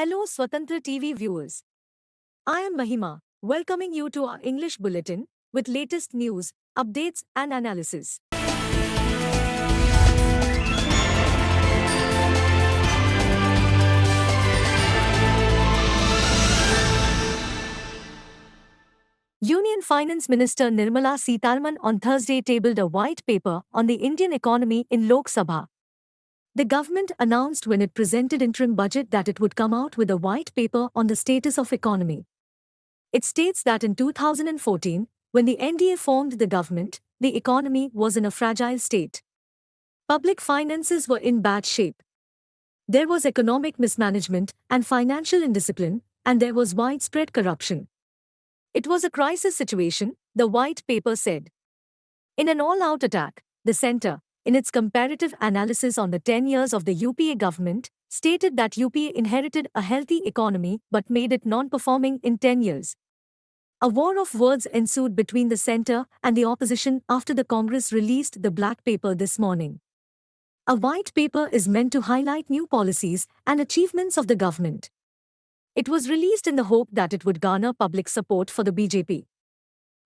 Hello Swatantra TV viewers. I am Mahima, welcoming you to our English Bulletin with latest news, updates and analysis. Union Finance Minister Nirmala Sitharaman on Thursday tabled a white paper on the Indian economy in Lok Sabha. The government announced when it presented interim budget that it would come out with a white paper on the status of economy. It states that in 2014, when the NDA formed the government, the economy was in a fragile state. Public finances were in bad shape. There was economic mismanagement and financial indiscipline, and there was widespread corruption. It was a crisis situation, the white paper said. In an all-out attack, the centre, in its comparative analysis on the 10 years of the UPA government, stated that UPA inherited a healthy economy but made it non-performing in 10 years. A war of words ensued between the centre and the opposition after the Congress released the black paper this morning. A white paper is meant to highlight new policies and achievements of the government. It was released in the hope that it would garner public support for the BJP.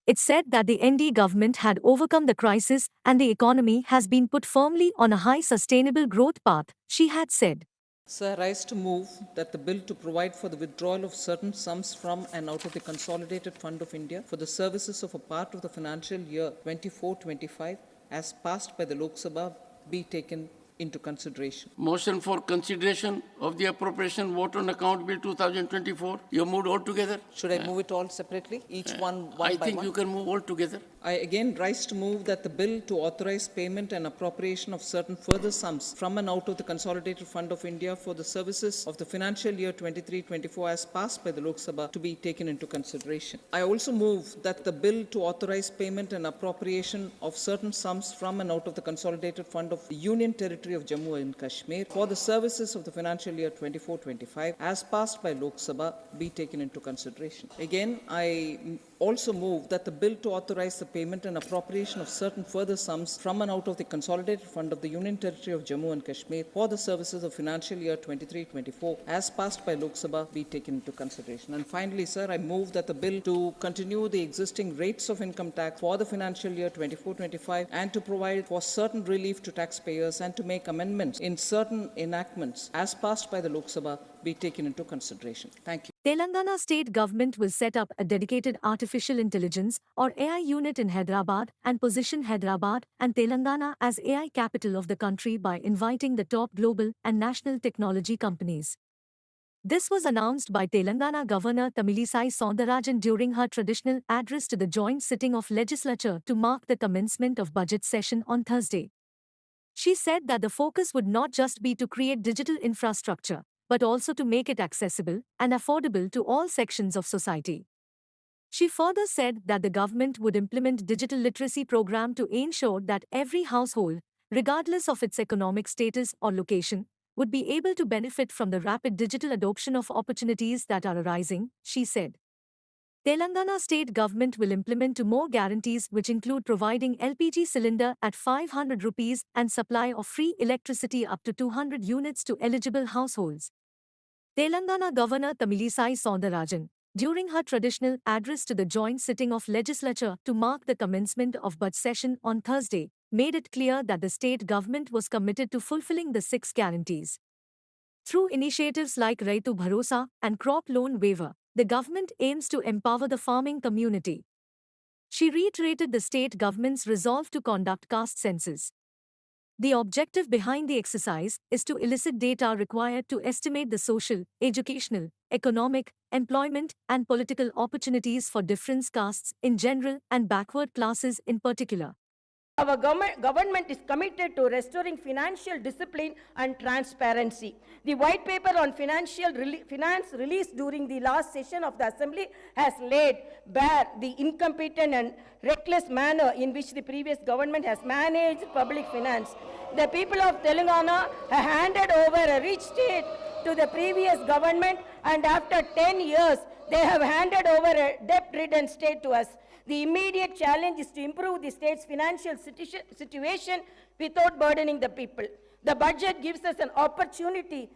It said that the ND government had overcome the crisis and the economy has been put firmly on a high sustainable growth path, she had said. Sir, I rise to move that the bill to provide for the withdrawal of certain sums from and out of the Consolidated Fund of India for the services of a part of the financial year 24-25 as passed by the Lok Sabha be taken into consideration. Motion for consideration of the appropriation vote on account bill 2024. You moved all together? Should I move it all separately? Each one I by think one? you can move all together. I again rise to move that the bill to authorize payment and appropriation of certain further sums from and out of the Consolidated Fund of India for the services of the financial year 23-24 as passed by the Lok Sabha to be taken into consideration. I also move that the bill to authorize payment and appropriation of certain sums from and out of the Consolidated Fund of the Union Territory of Jammu and Kashmir for the services of the financial year 24-25 as passed by Lok Sabha be taken into consideration. Again, I also move that the bill to authorize the payment and appropriation of certain further sums from and out of the Consolidated Fund of the Union Territory of Jammu and Kashmir for the services of financial year 23-24 as passed by Lok Sabha be taken into consideration. And finally, sir, I move that the bill to continue the existing rates of income tax for the financial year 24-25 and to provide for certain relief to taxpayers and to make amendments in certain enactments as passed by the Lok Sabha be taken into consideration. Thank you. Telangana state government will set up a dedicated artificial intelligence or AI unit in Hyderabad and position Hyderabad and Telangana as AI capital of the country by inviting the top global and national technology companies. This was announced by Telangana Governor Tamilisai Soundararajan during her traditional address to the joint sitting of legislature to mark the commencement of budget session on Thursday. She said that the focus would not just be to create digital infrastructure, but also to make it accessible and affordable to all sections of society. She further said that the government would implement digital literacy program to ensure that every household, regardless of its economic status or location, would be able to benefit from the rapid digital adoption of opportunities that are arising, she said. Telangana state government will implement two more guarantees which include providing LPG cylinder at 500 rupees and supply of free electricity up to 200 units to eligible households. Telangana Governor Tamilisai Soundararajan, during her traditional address to the joint sitting of legislature to mark the commencement of budget session on Thursday, made it clear that the state government was committed to fulfilling the 6 guarantees. Through initiatives like Raitu Bharosa and crop loan waiver, the government aims to empower the farming community. She reiterated the state government's resolve to conduct caste census. The objective behind the exercise is to elicit data required to estimate the social, educational, economic, employment, and political opportunities for different castes in general and backward classes in particular. Our government is committed to restoring financial discipline and transparency. The white paper on finance released during the last session of the Assembly has laid bare the incompetent and reckless manner in which the previous government has managed public finance. The people of Telangana have handed over a rich state to the previous government, and after 10 years, they have handed over a debt-ridden state to us. The immediate challenge is to improve the state's financial situation without burdening the people. The budget gives us an opportunity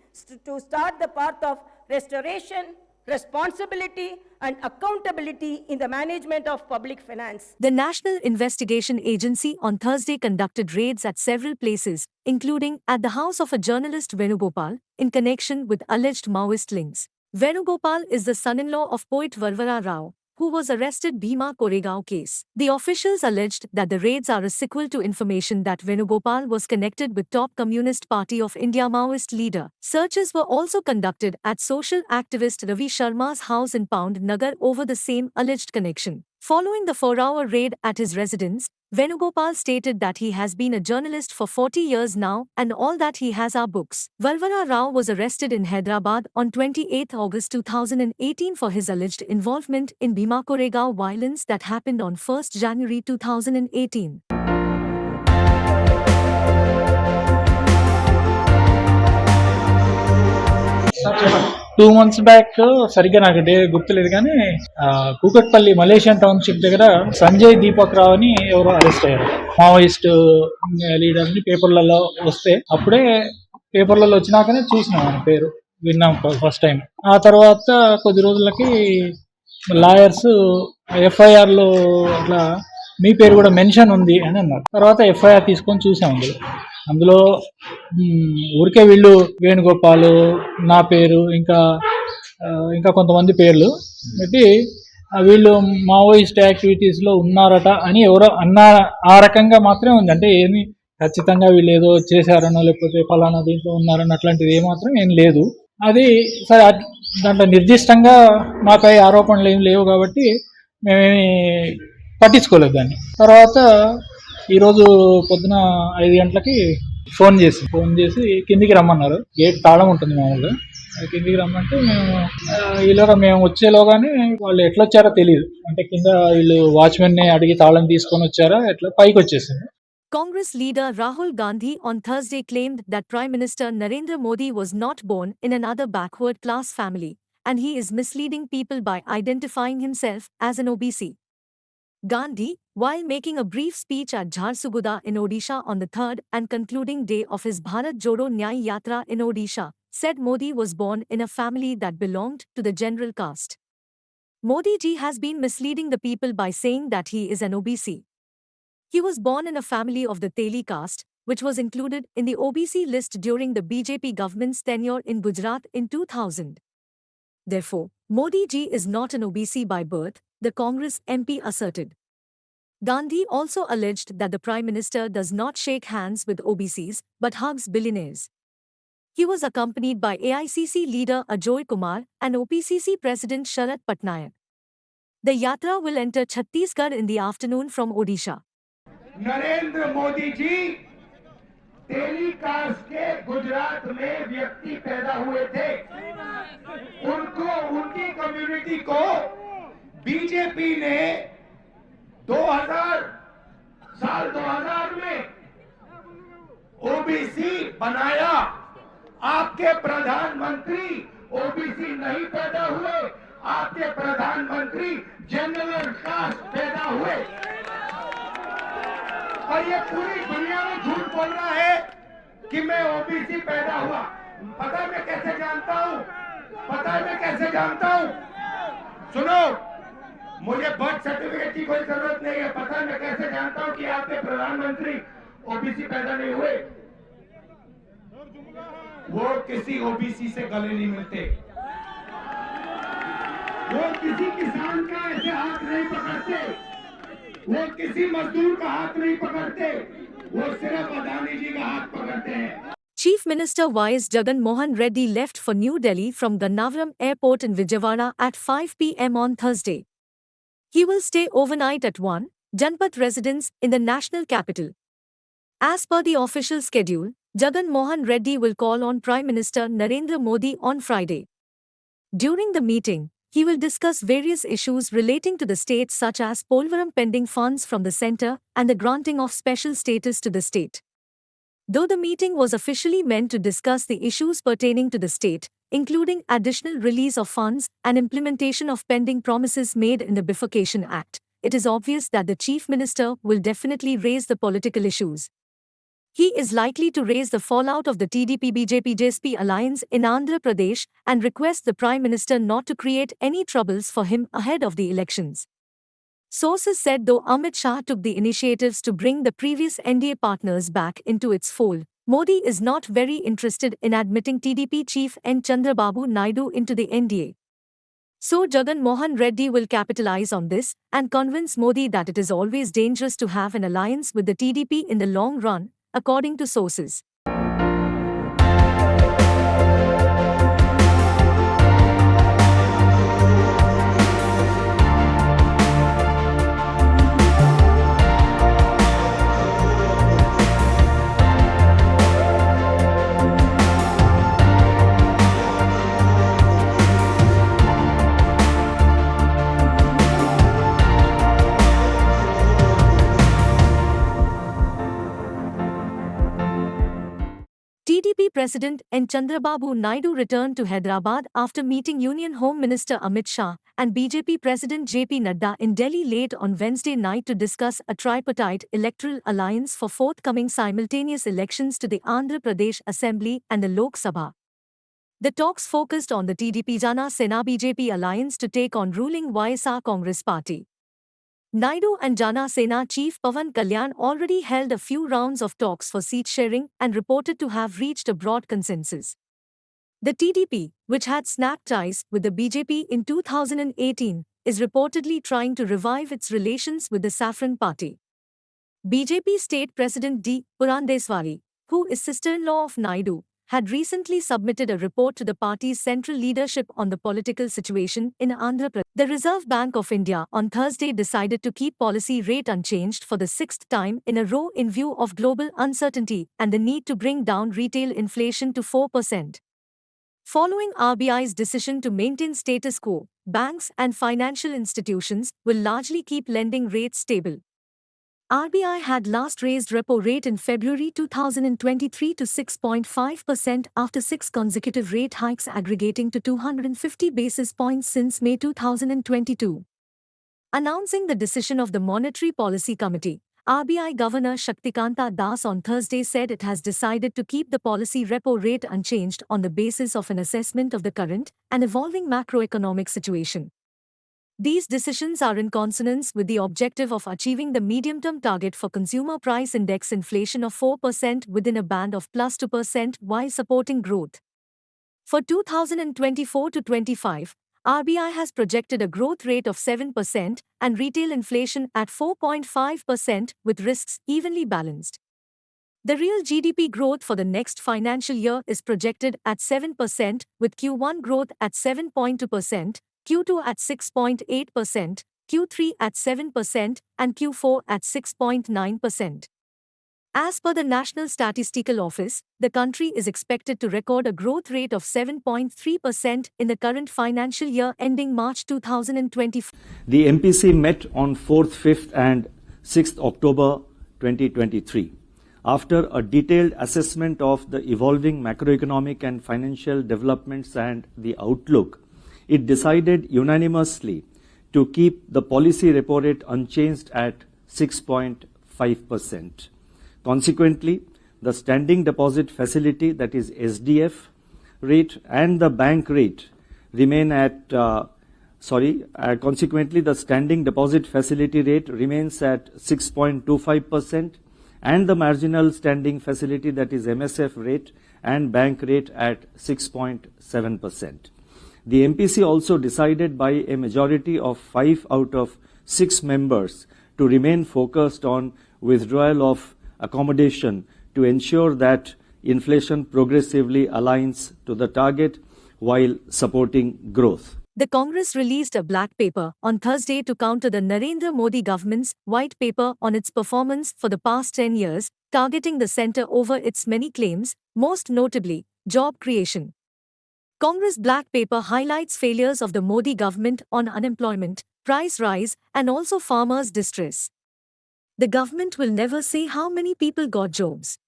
to start the path of restoration, responsibility, and accountability in the management of public finance. The National Investigation Agency on Thursday conducted raids at several places, including at the house of a journalist Venugopal, in connection with alleged Maoist links. Venugopal is the son-in-law of poet Varvara Rao, who was arrested Bhima Koregaon case. The officials alleged that the raids are a sequel to information that Venugopal was connected with top Communist Party of India Maoist leader. Searches were also conducted at social activist Ravi Sharma's house in Pound Nagar over the same alleged connection. Following the 4-hour raid at his residence, Venugopal stated that he has been a journalist for 40 years now and all that he has are books. Varvara Rao was arrested in Hyderabad on 28 August 2018 for his alleged involvement in Bhima Koregaon violence that happened on 1 January 2018. 2 months back సరిగ్గా నాకు గుర్తులేదు కానీ Kukatpally Malaysian township దగ్గర సంజయ్ దీపక్ రావు అని ఎవరో arrest అయ్యారు. Maoist leader ని పేపర్లలో వస్తే అప్పుడే పేపర్లలో వచ్చినాకనే చూసినాం ఆయన పేరు, విన్నాం ఫస్ట్ టైం. ఆ తర్వాత కొద్ది రోజులకి లాయర్స్ ఎఫ్ఐఆర్ లో అట్లా మీ పేరు కూడా మెన్షన్ ఉంది అని అన్నారు. తర్వాత ఎఫ్ఐఆర్ తీసుకొని చూసాం. అందులో ఊరికే వీళ్ళు వేణుగోపాల్, నా పేరు, ఇంకా కొంతమంది పేర్లు పెట్టి వీళ్ళు మావోయిస్ట్ యాక్టివిటీస్లో ఉన్నారట అని ఎవరో అన్న, ఆ రకంగా మాత్రమే ఉంది. అంటే ఏమి ఖచ్చితంగా వీళ్ళు ఏదో చేశారనో లేకపోతే ఫలానా దీంట్లో ఉన్నారని అట్లాంటిది ఏమాత్రం ఏం లేదు. అది సరే, దాంట్లో నిర్దిష్టంగా మాపై ఆరోపణలు ఏం లేవు కాబట్టి మేమేమి పట్టించుకోలేదు దాన్ని. తర్వాత ఈరోజు పొద్దున 5 గంటలకి ఫోన్ చేసి కిందికి రమ్మన్నారు. గేట్ తాళం ఉంటుంది మామూలుగా, కిందికి రమ్మంటే ఈలోగా మేము వచ్చేలోగానే వాళ్ళు ఎట్లా వచ్చారో తెలియదు. అంటే కింద వీళ్ళు వాచ్మెన్ ని అడిగి తాళం తీసుకొని వచ్చారా ఎట్లా పైకి వచ్చేసింది. Congress leader Rahul Gandhi on Thursday claimed that Prime Minister Narendra Modi was not born in another backward class family, and he is misleading people by identifying himself as an OBC. Gandhi, while making a brief speech at Jharsuguda in Odisha on the third and concluding day of his Bharat Jodo Nyay Yatra in Odisha, said Modi was born in a family that belonged to the general caste. Modi ji has been misleading the people by saying that he is an OBC. He was born in a family of the Teli caste, which was included in the OBC list during the BJP government's tenure in Gujarat in 2000. Therefore, Modi ji is not an OBC by birth, the Congress MP asserted. Gandhi also alleged that the Prime Minister does not shake hands with OBCs but hugs billionaires. He was accompanied by AICC leader Ajoy Kumar and OPCC President Sharad Patnaik. The yatra will enter Chhattisgarh in the afternoon from Odisha. Narendra Modi ji telecast के गुजरात में व्यक्ति पैदा हुए थे. उनको, उनकी community को BJP ने 2000 में ओबीसी बनाया. आपके प्रधानमंत्री ओबीसी नहीं पैदा हुए, आपके प्रधानमंत्री जनरल कास्ट पैदा हुए. और ये पूरी दुनिया में झूठ बोल रहा है कि मैं ओबीसी पैदा हुआ. पता मैं कैसे जानता हूं? सुनो, मुझे बर्थ सर्टिफिकेट की कोई जरूरत नहीं है. पता मैं कैसे जानता हूं कि आपके प्रधानमंत्री ओबीसी पैदा नहीं हुए? वो किसी ओबीसी से गले नहीं मिलते. वो किसी किसान का ऐसे हाथ नहीं पकड़ते, वो किसी मजदूर का हाथ नहीं पकड़ते, वो सिर्फ अदानी जी का हाथ पकड़ते हैं. Chief Minister Y.S. Jagan Mohan Reddy left for New Delhi from Gannavaram Airport in Vijayawada at 5 p.m. on Thursday. He will stay overnight at one Janpath residence in the national capital. As per the official schedule, Jagan Mohan Reddy will call on Prime Minister Narendra Modi on Friday. During the meeting, he will discuss various issues relating to the state such as Polvaram pending funds from the centre and the granting of special status to the state. Though the meeting was officially meant to discuss the issues pertaining to the state, including additional release of funds and implementation of pending promises made in the Bifurcation Act, it is obvious that the Chief Minister will definitely raise the political issues. He is likely to raise the fallout of the TDP-BJP-JSP alliance in Andhra Pradesh and request the Prime Minister not to create any troubles for him ahead of the elections. Sources said though Amit Shah took the initiatives to bring the previous NDA partners back into its fold, Modi is not very interested in admitting TDP chief N. Chandrababu Naidu into the NDA. So Jagan Mohan Reddy will capitalize on this and convince Modi that it is always dangerous to have an alliance with the TDP in the long run, according to sources. TDP President N. Chandrababu Naidu returned to Hyderabad after meeting Union Home Minister Amit Shah and BJP President JP Nadda in Delhi late on Wednesday night to discuss a tripartite electoral alliance for forthcoming simultaneous elections to the Andhra Pradesh Assembly and the Lok Sabha. The talks focused on the TDP Jana Sena BJP alliance to take on ruling YSR Congress party. Naidu and Jana Sena chief Pawan Kalyan already held a few rounds of talks for seat sharing and reported to have reached a broad consensus. The TDP, which had snapped ties with the BJP in 2018, is reportedly trying to revive its relations with the Saffron Party. BJP State President D. Purandeswari, who is sister-in-law of Naidu, had recently submitted a report to the party's central leadership on the political situation in Andhra Pradesh. The Reserve Bank of India on Thursday decided to keep policy rate unchanged for the sixth time in a row in view of global uncertainty and the need to bring down retail inflation to 4%. Following RBI's decision to maintain status quo, banks and financial institutions will largely keep lending rates stable. RBI had last raised repo rate in February 2023 to 6.5% after 6 consecutive rate hikes aggregating to 250 basis points since May 2022. Announcing the decision of the Monetary Policy Committee, RBI Governor Shaktikanta Das on Thursday said it has decided to keep the policy repo rate unchanged on the basis of an assessment of the current and evolving macroeconomic situation. These decisions are in consonance with the objective of achieving the medium-term target for consumer price index inflation of 4% within a band of plus 2% while supporting growth. For 2024 to 25, RBI has projected a growth rate of 7% and retail inflation at 4.5% with risks evenly balanced. The real GDP growth for the next financial year is projected at 7% with Q1 growth at 7.2%, Q2 at 6.8%, Q3 at 7% and Q4 at 6.9%. As per the National Statistical Office, the country is expected to record a growth rate of 7.3% in the current financial year ending March 2024. The MPC met on 4th, 5th and 6th October 2023. After a detailed assessment of the evolving macroeconomic and financial developments and the outlook, it decided unanimously to keep the policy repo rate unchanged at 6.5%. Consequently, the standing deposit facility, that is SDF rate, and the bank rate remain at consequently the standing deposit facility rate remains at 6.25% and the marginal standing facility, that is MSF rate, and bank rate at 6.7%. The MPC also decided by a majority of 5 out of 6 members to remain focused on withdrawal of accommodation to ensure that inflation progressively aligns to the target while supporting growth. The Congress released a black paper on Thursday to counter the Narendra Modi government's white paper on its performance for the past 10 years, targeting the centre over its many claims, most notably, job creation. Congress black paper highlights failures of the Modi government on unemployment, price rise, and also farmers' distress. The government will never say how many people got jobs.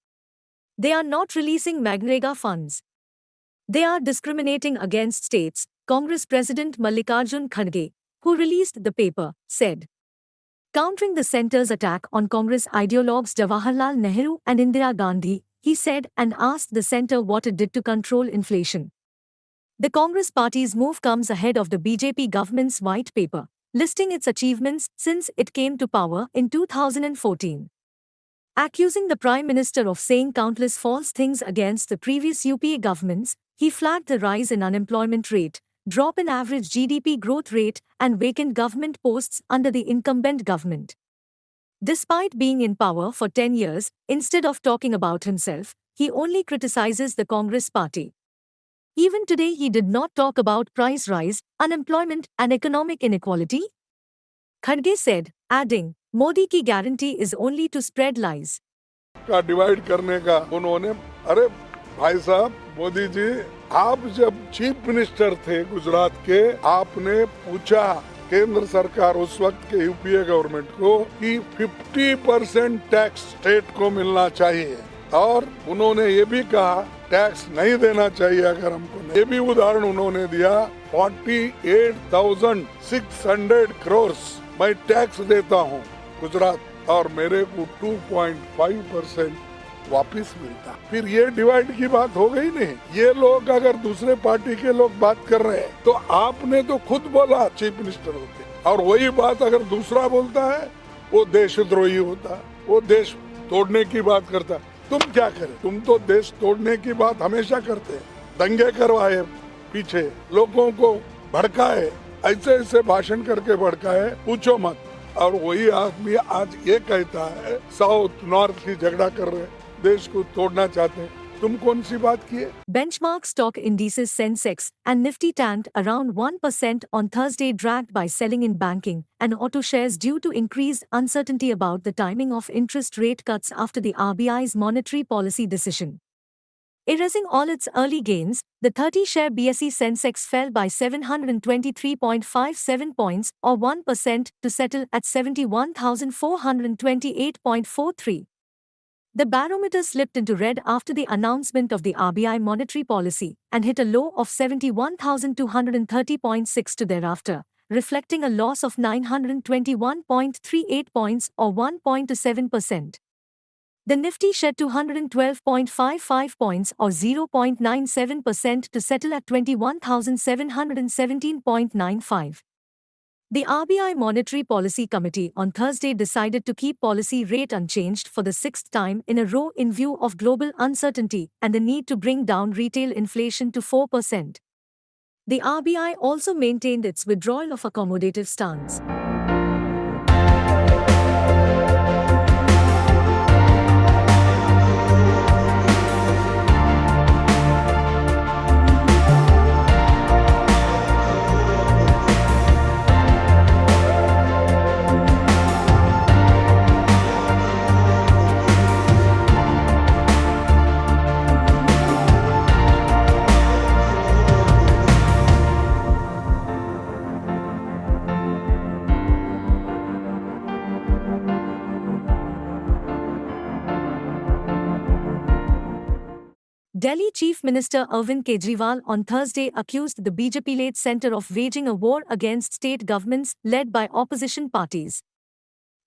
They are not releasing MGNREGA funds. They are discriminating against states, Congress President Mallikarjun Kharge, who released the paper, said. Countering the centre's attack on Congress ideologues Jawaharlal Nehru and Indira Gandhi, he said and asked the centre what it did to control inflation. The Congress party's move comes ahead of the BJP government's white paper, listing its achievements since it came to power in 2014. Accusing the Prime Minister of saying countless false things against the previous UPA governments, he flagged the rise in unemployment rate, drop in average GDP growth rate, and vacant government posts under the incumbent government. Despite being in power for 10 years, instead of talking about himself, he only criticizes the Congress party. Even today, he did not talk about price rise, unemployment, and economic inequality. Khadge said, adding, Modi ki guarantee is only to spread lies. का divide करने का उन्होंने, अरे भाई साहब मोदी जी, आप जब chief minister थे गुजरात के, आपने पूछा केंद्र सरकार उस वक्त के यूपीए गवर्नमेंट को कि 50% टैक्स स्टेट को मिलना चाहिए, और उन्होंने ये भी कहा टैक्स नहीं देना चाहिए अगर हमको। ये भी उदाहरण उन्होंने दिया, 48,600 करोड़ मैं टैक्स देता हूँ गुजरात, और मेरे को 2.5% वापिस मिलता। फिर ये डिवाइड की बात हो गई नहीं। ये लोग अगर दूसरे पार्टी के लोग बात कर रहे हैं तो आपने तो खुद बोला चीफ मिनिस्टर होते, और वही बात अगर दूसरा बोलता है वो देशद्रोही होता, वो देश तोड़ने की बात करता। तुम क्या करें? तुम तो देश तोड़ने की बात हमेशा करते हैं, दंगे करवाए, पीछे लोगों को भड़काए, ऐसे ऐसे भाषण करके भड़काए, पूछो मत। और वही आदमी आज ये कहता है साउथ नॉर्थ की झगड़ा कर रहे, देश को तोड़ना चाहते हैं। तुम कौन सी बात किए? Benchmark stock indices Sensex and Nifty tanked around 1% on Thursday, dragged by selling in banking and auto shares due to increased uncertainty about the timing of interest rate cuts after the RBI's monetary policy decision. Erasing all its early gains, the 30-share BSE Sensex fell by 723.57 points or 1% to settle at 71,428.43. The barometer slipped into red after the announcement of the RBI monetary policy and hit a low of 71,230.62 thereafter, reflecting a loss of 921.38 points or 1.27%. The Nifty shed 212.55 points or 0.97% to settle at 21,717.95. The RBI Monetary Policy Committee on Thursday decided to keep policy rate unchanged for the sixth time in a row in view of global uncertainty and the need to bring down retail inflation to 4%. The RBI also maintained its withdrawal of accommodative stance. Delhi Chief Minister Arvind Kejriwal on Thursday accused the BJP-led centre of waging a war against state governments led by opposition parties.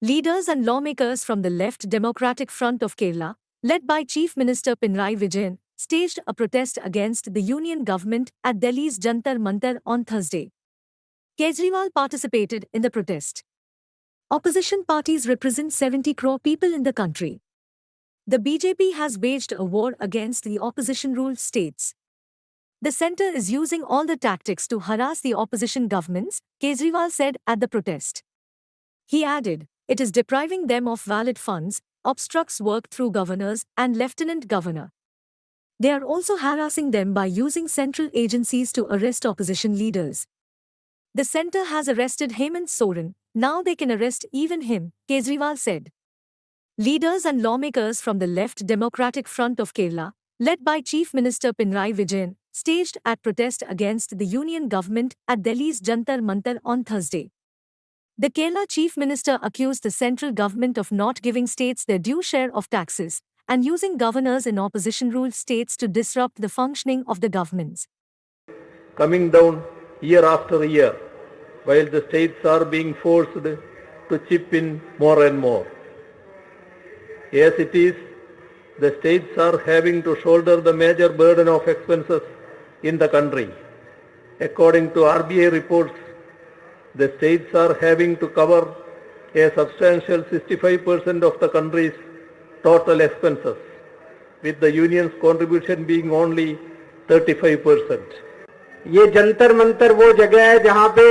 Leaders and lawmakers from the Left Democratic Front of Kerala, led by Chief Minister Pinarayi Vijayan, staged a protest against the union government at Delhi's Jantar Mantar on Thursday. Kejriwal participated in the protest. Opposition parties represent 70 crore people in the country. The BJP has waged a war against the opposition-ruled states. The centre is using all the tactics to harass the opposition governments, Kejriwal said at the protest. He added, it is depriving them of valid funds, obstructs work through governors and lieutenant governor. They are also harassing them by using central agencies to arrest opposition leaders. The centre has arrested Hemant Soren, now they can arrest even him, Kejriwal said. Leaders and lawmakers from the Left Democratic Front of Kerala, led by Chief Minister Pinarayi Vijayan, staged a protest against the union government at Delhi's Jantar Mantar on Thursday. The Kerala Chief Minister accused the central government of not giving states their due share of taxes and using governors in opposition-ruled states to disrupt the functioning of the governments. Coming down year after year, while the states are being forced to chip in more and more. As it is, the states are having to shoulder the major burden of expenses in the country. According to RBI reports, the states are having to cover a substantial 65% of the country's total expenses, with the union's contribution being only 35%. ये जंतर मंतर वो जगह है जहां पे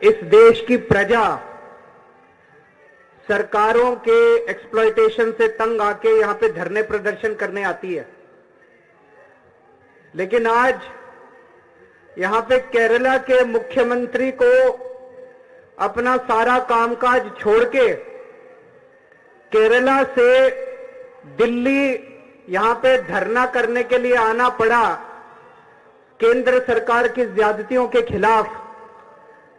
इस देश की प्रजा सरकारों के एक्सप्लॉयटेशन से तंग आके यहां पे धरने प्रदर्शन करने आती है, लेकिन आज यहां पे केरला के मुख्यमंत्री को अपना सारा कामकाज छोड़ के केरला से दिल्ली यहां पे धरना करने के लिए आना पड़ा केंद्र सरकार की ज्यादतियों के खिलाफ।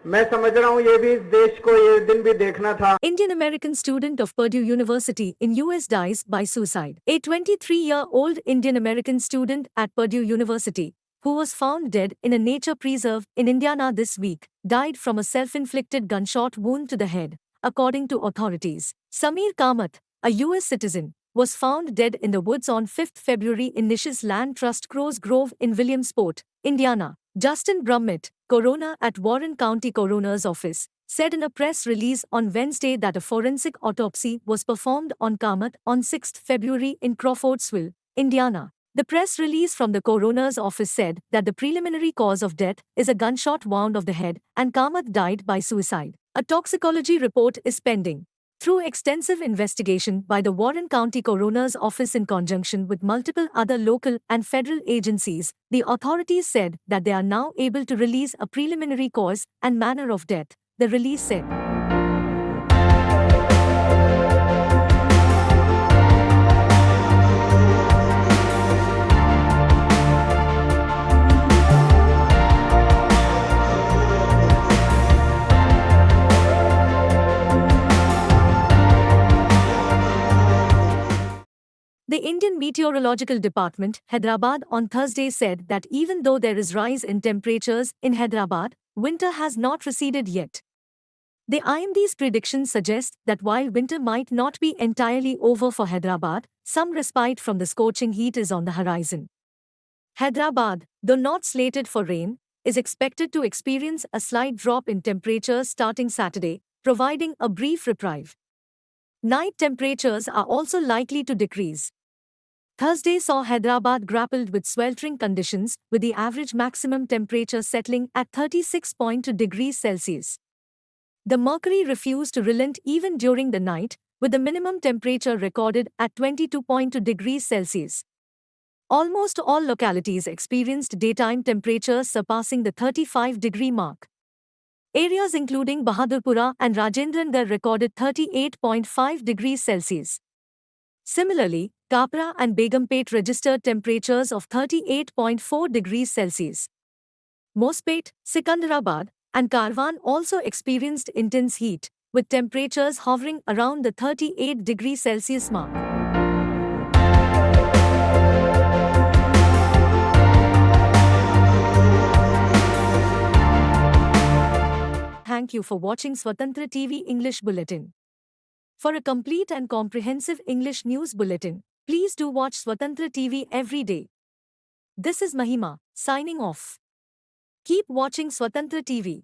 मैं समझ रहा हूं ये भी इस देश को ये दिन भी देखना था। Indian American student of Purdue University in US dies by suicide. A 23-year-old Indian American student at Purdue University, who was found dead in a nature preserve in Indiana this week, died from a self-inflicted gunshot wound to the head, according to authorities. Sameer Kamath, a US citizen, was found dead in the woods on 5th February in Nish's Land Trust Crows Grove in Williamsport, Indiana. Justin Brummett, coroner at Warren County Coroner's Office, said in a press release on Wednesday that a forensic autopsy was performed on Kamath on 6th February in Crawfordsville, Indiana. The press release from the coroner's office said that the preliminary cause of death is a gunshot wound of the head and Kamath died by suicide. A toxicology report is pending. Through extensive investigation by the Warren County Coroner's Office in conjunction with multiple other local and federal agencies, the authorities said that they are now able to release a preliminary cause and manner of death, the release said. The Indian Meteorological Department, Hyderabad, on Thursday said that even though there is rise in temperatures in Hyderabad, winter has not receded yet. The IMD's predictions suggest that while winter might not be entirely over for Hyderabad, some respite from the scorching heat is on the horizon. Hyderabad, though not slated for rain, is expected to experience a slight drop in temperatures starting Saturday, providing a brief reprieve. Night temperatures are also likely to decrease. Thursday saw Hyderabad grappled with sweltering conditions, with the average maximum temperature settling at 36.2 degrees Celsius. The mercury refused to relent even during the night, with the minimum temperature recorded at 22.2 degrees Celsius. Almost all localities experienced daytime temperatures surpassing the 35-degree mark. Areas including Bahadurpura and Rajendrangar recorded 38.5 degrees Celsius. Similarly, Kapra and Begumpet registered temperatures of 38.4 degrees Celsius. Mospet, Sikandarabad, and Karwan also experienced intense heat, with temperatures hovering around the 38 degrees Celsius mark. Thank you for watching Swatantra TV English Bulletin. For a complete and comprehensive English news bulletin, please do watch Swatantra TV every day. This is Mahima, signing off. Keep watching Swatantra TV.